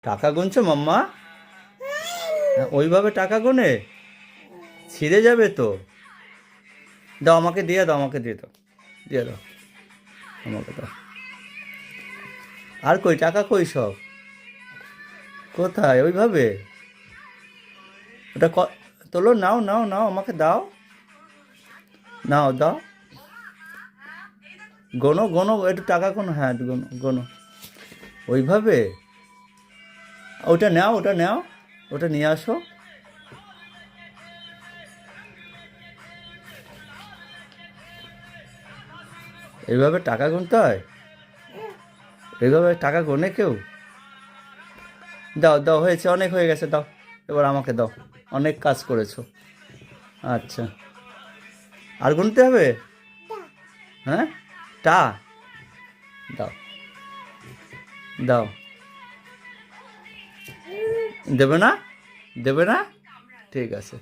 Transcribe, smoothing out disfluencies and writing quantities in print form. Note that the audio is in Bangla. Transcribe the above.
টাকা গুনছো মাম্মা? ওইভাবে টাকা গুনে ছিঁড়ে যাবে তো। দাও, আমাকে দিয়ে দাও, আমাকে দিয়ে দাও, দিয়ে দাও, আমাকে দাও। আর কই টাকা, কই সব? কোথায় ওইভাবে? ওটা তোলো, নাও নাও নাও, আমাকে দাও, নাও দাও। গোনো গোনো, একটু টাকা গোনো, হ্যাঁ একটু গোনো গোনো। ওইভাবে? ওটা নাও, ওটা নাও, ওটা নিয়ে আসো। এইভাবে টাকা গুনতে হয়? এইভাবে টাকা গোনে কেউ? দাও দাও, হয়েছে, অনেক হয়ে গেছে, দাও। এবার আমাকে দাও, অনেক কাজ করেছো। আচ্ছা, আর গুনতে হবে? হ্যাঁ, টা, দাও, দাও। দেবে না? দেবে না? ঠিক আছে।